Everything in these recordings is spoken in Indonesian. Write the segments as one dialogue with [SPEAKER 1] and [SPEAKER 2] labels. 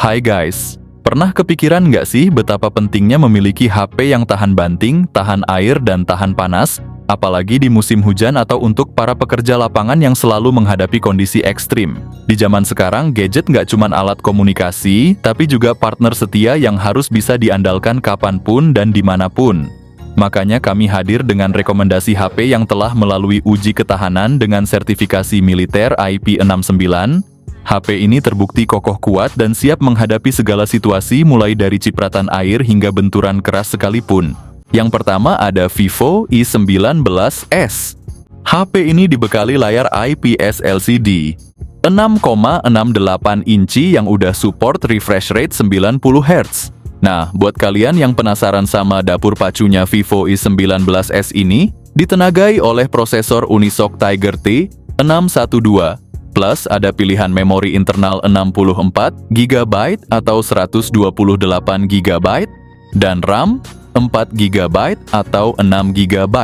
[SPEAKER 1] Hai guys, pernah kepikiran nggak sih betapa pentingnya memiliki HP yang tahan banting, tahan air, dan tahan panas? Apalagi di musim hujan atau untuk para pekerja lapangan yang selalu menghadapi kondisi ekstrim. Di zaman sekarang, gadget nggak cuma alat komunikasi, tapi juga partner setia yang harus bisa diandalkan kapanpun dan dimanapun. Makanya kami hadir dengan rekomendasi HP yang telah melalui uji ketahanan dengan sertifikasi militer IP69. HP ini terbukti kokoh kuat dan siap menghadapi segala situasi mulai dari cipratan air hingga benturan keras sekalipun. Yang pertama ada Vivo i19s. HP ini dibekali layar IPS LCD 6,68 inci yang udah support refresh rate 90 Hz. Nah, buat kalian yang penasaran sama dapur pacunya Vivo i19s ini, ditenagai oleh prosesor Unisoc Tiger T612. Plus, ada pilihan memori internal 64 GB atau 128 GB, dan RAM 4 GB atau 6 GB.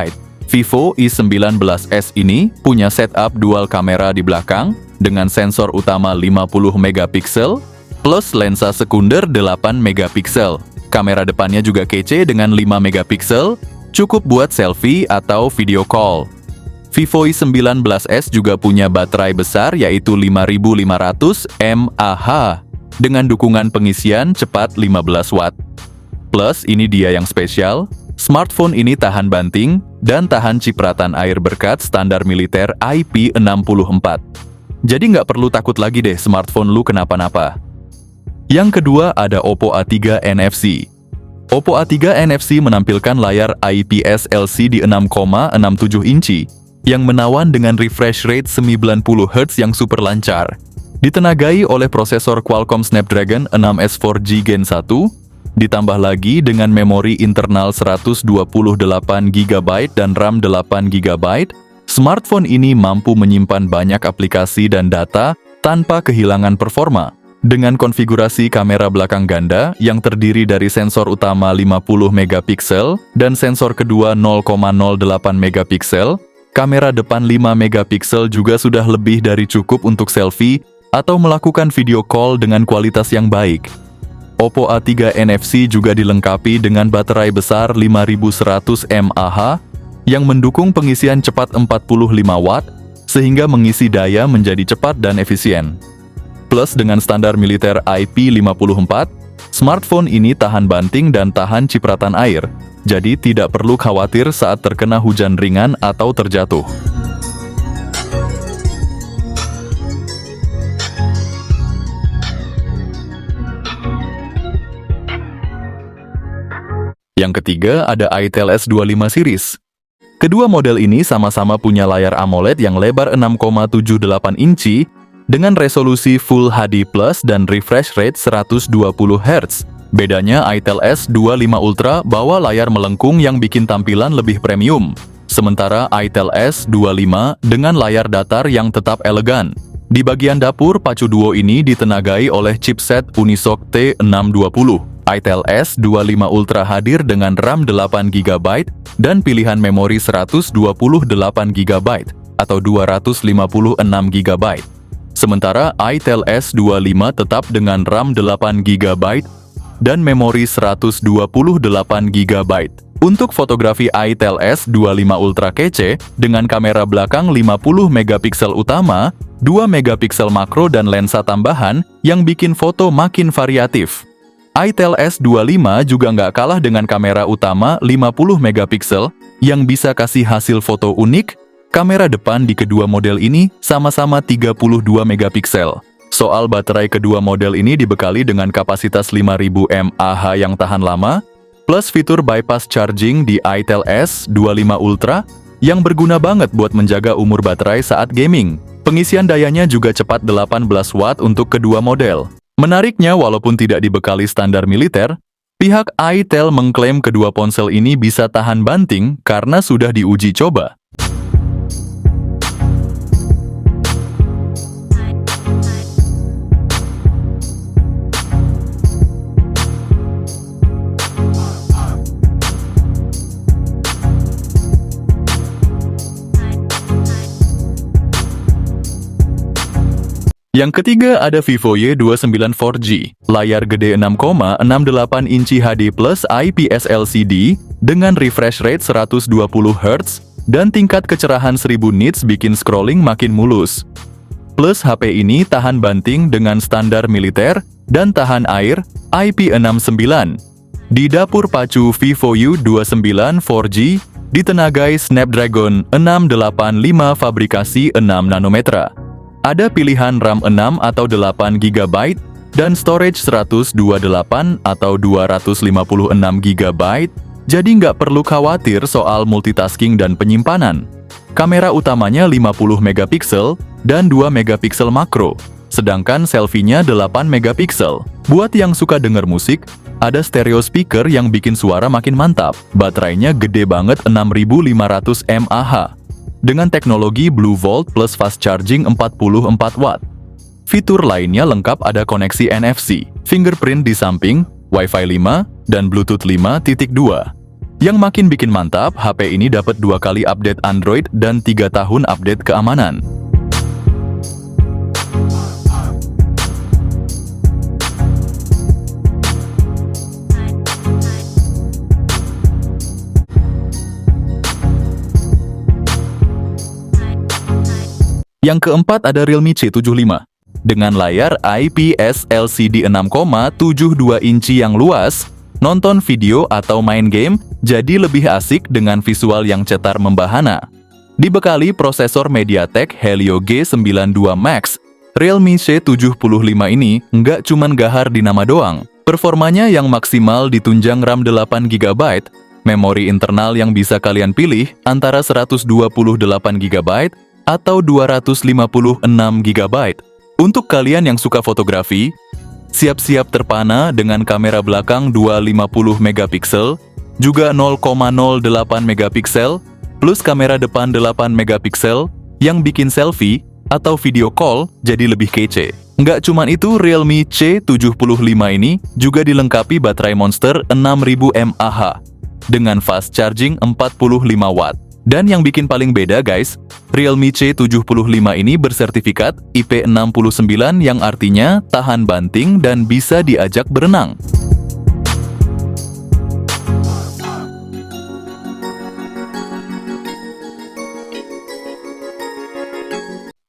[SPEAKER 1] Vivo i19s ini punya setup dual kamera di belakang, dengan sensor utama 50 megapiksel, plus lensa sekunder 8 megapiksel. Kamera depannya juga kece dengan 5 megapiksel, cukup buat selfie atau video call. Vivo i19s juga punya baterai besar yaitu 5500 mAh dengan dukungan pengisian cepat 15 watt. Plus, ini dia yang spesial, smartphone ini tahan banting dan tahan cipratan air berkat standar militer IP64. Jadi nggak perlu takut lagi deh smartphone lu kenapa-napa. Yang kedua ada Oppo A3 NFC. Oppo A3 NFC menampilkan layar IPS LCD 6,67 inci yang menawan dengan refresh rate 90 Hz yang super lancar. Ditenagai oleh prosesor Qualcomm Snapdragon 6S 4G Gen 1, ditambah lagi dengan memori internal 128 GB dan RAM 8 GB, smartphone ini mampu menyimpan banyak aplikasi dan data tanpa kehilangan performa. Dengan konfigurasi kamera belakang ganda yang terdiri dari sensor utama 50 megapiksel dan sensor kedua 0,08 megapiksel, kamera depan 5 megapiksel juga sudah lebih dari cukup untuk selfie atau melakukan video call dengan kualitas yang baik. Oppo A3 NFC juga dilengkapi dengan baterai besar 5100 mAh yang mendukung pengisian cepat 45 watt sehingga mengisi daya menjadi cepat dan efisien. Plus dengan standar militer IP54, smartphone ini tahan banting dan tahan cipratan air. Jadi tidak perlu khawatir saat terkena hujan ringan atau terjatuh. Yang ketiga ada Itel S25 series. Kedua model ini sama-sama punya layar AMOLED yang lebar 6,78 inci dengan resolusi Full HD Plus dan refresh rate 120 Hz. Bedanya Itel S25 Ultra bawa layar melengkung yang bikin tampilan lebih premium. Sementara Itel S25 dengan layar datar yang tetap elegan. Di bagian dapur, pacu duo ini ditenagai oleh chipset Unisoc T620. Itel S25 Ultra hadir dengan RAM 8 GB dan pilihan memori 128 GB atau 256 GB. Sementara Itel S25 tetap dengan RAM 8 GB dan memori 128 GB. Untuk fotografi Itel S25 Ultra kece dengan kamera belakang 50 megapiksel utama, 2 megapiksel makro dan lensa tambahan yang bikin foto makin variatif. Itel S25 juga nggak kalah dengan kamera utama 50 megapiksel yang bisa kasih hasil foto unik. Kamera depan di kedua model ini sama-sama 32 megapiksel. Soal baterai kedua model ini dibekali dengan kapasitas 5000 mAh yang tahan lama, plus fitur bypass charging di Itel S25 Ultra yang berguna banget buat menjaga umur baterai saat gaming. Pengisian dayanya juga cepat 18 watt untuk kedua model. Menariknya, walaupun tidak dibekali standar militer, pihak Itel mengklaim kedua ponsel ini bisa tahan banting karena sudah diuji coba. Yang ketiga ada Vivo Y29 4G, layar gede 6,68 inci HD plus IPS LCD dengan refresh rate 120 Hz dan tingkat kecerahan 1000 nits bikin scrolling makin mulus. Plus HP ini tahan banting dengan standar militer dan tahan air IP69. Di dapur pacu Vivo Y29 4G ditenagai Snapdragon 685 fabrikasi 6 nanometer. Ada pilihan RAM 6 atau 8 GB dan storage 128 atau 256 GB, jadi nggak perlu khawatir soal multitasking dan penyimpanan. Kamera utamanya 50 megapiksel dan 2 megapiksel makro, sedangkan selfie-nya 8 megapiksel. Buat yang suka denger musik, ada stereo speaker yang bikin suara makin mantap. Baterainya gede banget 6500 mAh. Dengan teknologi Blue Volt plus fast charging 44 watt. Fitur lainnya lengkap, ada koneksi NFC, fingerprint di samping, Wi-Fi 5, dan Bluetooth 5.2. Yang makin bikin mantap, HP ini dapat 2 kali update Android dan 3 tahun update keamanan. Yang keempat ada Realme C75. Dengan layar IPS LCD 6,72 inci yang luas, nonton video atau main game jadi lebih asik dengan visual yang cetar membahana. Dibekali prosesor MediaTek Helio G92 Max, Realme C75 ini nggak cuman gahar di nama doang. Performanya yang maksimal ditunjang RAM 8 GB, memori internal yang bisa kalian pilih antara 128 GB atau 256 GB. Untuk kalian yang suka fotografi, siap-siap terpana dengan kamera belakang 250 megapiksel, juga 0,08 megapiksel, plus kamera depan 8 megapiksel yang bikin selfie atau video call jadi lebih kece. Nggak cuman itu, Realme C75 ini juga dilengkapi baterai Monster 6000 mAh dengan fast charging 45 watt. Dan yang bikin paling beda guys, Realme C75 ini bersertifikat IP69 yang artinya tahan banting dan bisa diajak berenang.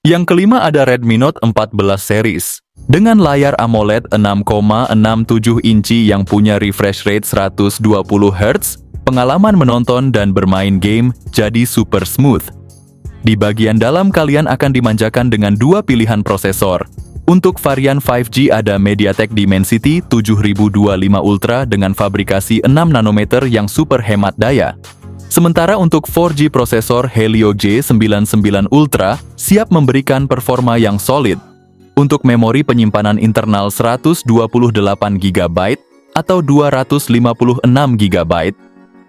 [SPEAKER 1] Yang kelima ada Redmi Note 14 series. Dengan layar AMOLED 6,67 inci yang punya refresh rate 120 Hz, pengalaman menonton dan bermain game jadi super smooth. Di bagian dalam kalian akan dimanjakan dengan 2 pilihan prosesor. Untuk varian 5G ada MediaTek Dimensity 7025 Ultra dengan fabrikasi 6 nanometer yang super hemat daya. Sementara untuk 4G prosesor Helio G99 Ultra siap memberikan performa yang solid. Untuk memori penyimpanan internal 128 GB atau 256 GB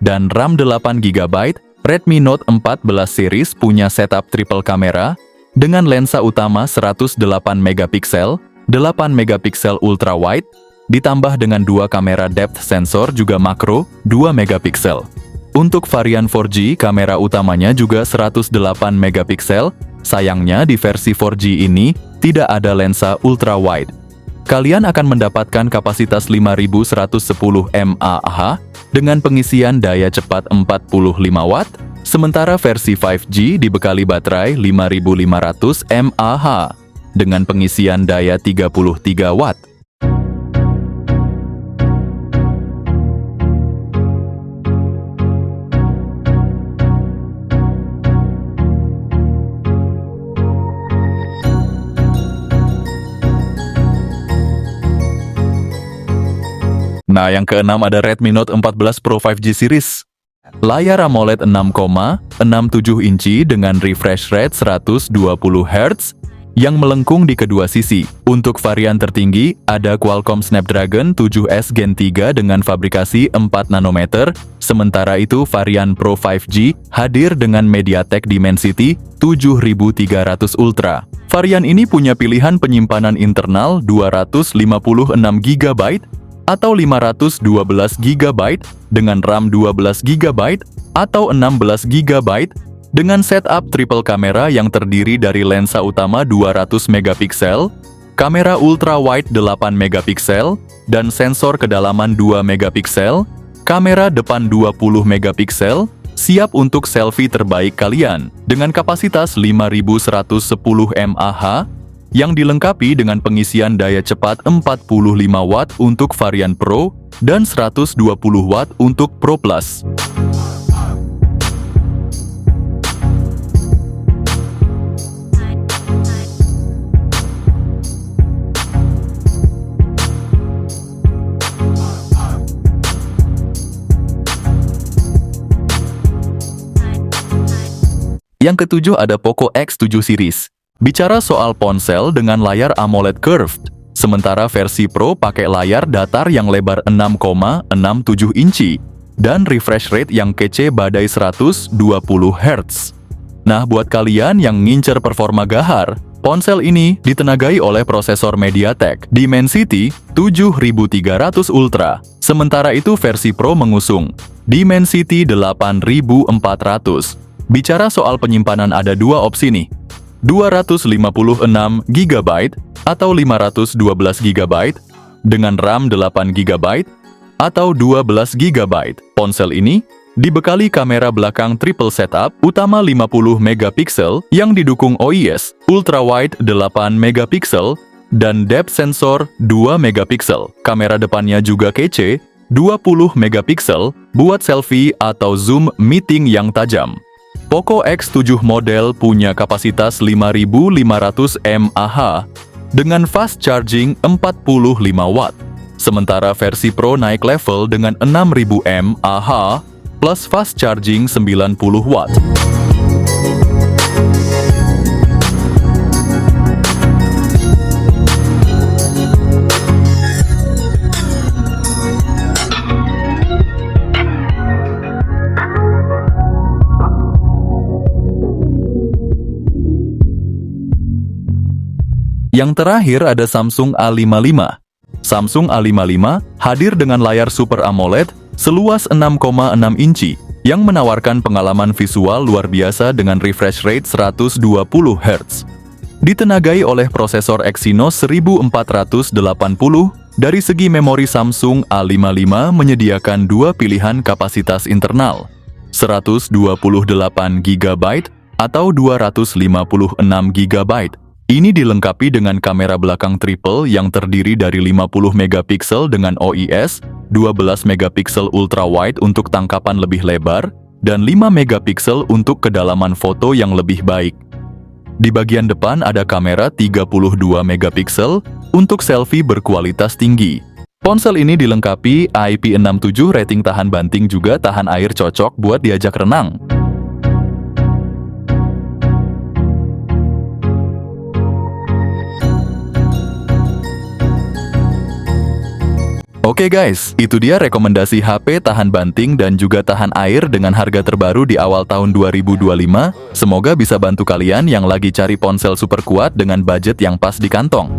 [SPEAKER 1] dan RAM 8 GB, Redmi Note 14 series punya setup triple kamera dengan lensa utama 108 megapiksel, 8 megapiksel ultra wide, ditambah dengan 2 kamera depth sensor juga makro 2 megapiksel. Untuk varian 4G, kamera utamanya juga 108 megapiksel. Sayangnya di versi 4G ini tidak ada lensa ultra wide. Kalian akan mendapatkan kapasitas 5110 mAh dengan pengisian daya cepat 45 watt, sementara versi 5G dibekali baterai 5500 mAh dengan pengisian daya 33 watt. Nah, yang keenam ada Redmi Note 14 Pro 5G series. Layar AMOLED 6,67 inci dengan refresh rate 120 Hz yang melengkung di kedua sisi. Untuk varian tertinggi, ada Qualcomm Snapdragon 7S Gen 3 dengan fabrikasi 4 nanometer, sementara itu varian Pro 5G hadir dengan MediaTek Dimensity 7300 Ultra. Varian ini punya pilihan penyimpanan internal 256 GB atau 512 GB dengan RAM 12 GB atau 16 GB Dengan setup triple kamera yang terdiri dari lensa utama 200 megapiksel, kamera ultra wide 8 megapiksel, dan sensor kedalaman 2 megapiksel, kamera depan 20 megapiksel, siap untuk selfie terbaik kalian dengan kapasitas 5110 mAh yang dilengkapi dengan pengisian daya cepat 45 Watt untuk varian Pro dan 120 Watt untuk Pro Plus. Yang ketujuh ada Poco X7 series. Bicara soal ponsel dengan layar AMOLED curved, sementara versi Pro pakai layar datar yang lebar 6,67 inci dan refresh rate yang kece badai 120 Hz. Nah, buat kalian yang ngincer performa gahar, ponsel ini ditenagai oleh prosesor MediaTek Dimensity 7300 Ultra. Sementara itu versi Pro mengusung Dimensity 8400. Bicara soal penyimpanan ada dua opsi nih, 256 GB atau 512 GB, dengan RAM 8 GB atau 12 GB. Ponsel ini dibekali kamera belakang triple setup utama 50 megapiksel yang didukung OIS, ultra wide 8 megapiksel, dan depth sensor 2 megapiksel. Kamera depannya juga kece, 20 megapiksel buat selfie atau zoom meeting yang tajam. Poco X7 model punya kapasitas 5500 mAh dengan fast charging 45 Watt. Sementara versi Pro naik level dengan 6000 mAh plus fast charging 90 Watt. Yang terakhir ada Samsung A55. Samsung A55 hadir dengan layar Super AMOLED seluas 6,6 inci yang menawarkan pengalaman visual luar biasa dengan refresh rate 120 Hz. Ditenagai oleh prosesor Exynos 1480, dari segi memori Samsung A55 menyediakan dua pilihan kapasitas internal, 128 GB atau 256 GB. Ini dilengkapi dengan kamera belakang triple yang terdiri dari 50 megapiksel dengan OIS, 12 megapiksel ultra wide untuk tangkapan lebih lebar, dan 5 megapiksel untuk kedalaman foto yang lebih baik. Di bagian depan ada kamera 32 megapiksel untuk selfie berkualitas tinggi. Ponsel ini dilengkapi IP67 rating tahan banting juga tahan air, cocok buat diajak renang. Oke guys, itu dia rekomendasi HP tahan banting dan juga tahan air dengan harga terbaru di awal tahun 2025. Semoga bisa bantu kalian yang lagi cari ponsel super kuat dengan budget yang pas di kantong.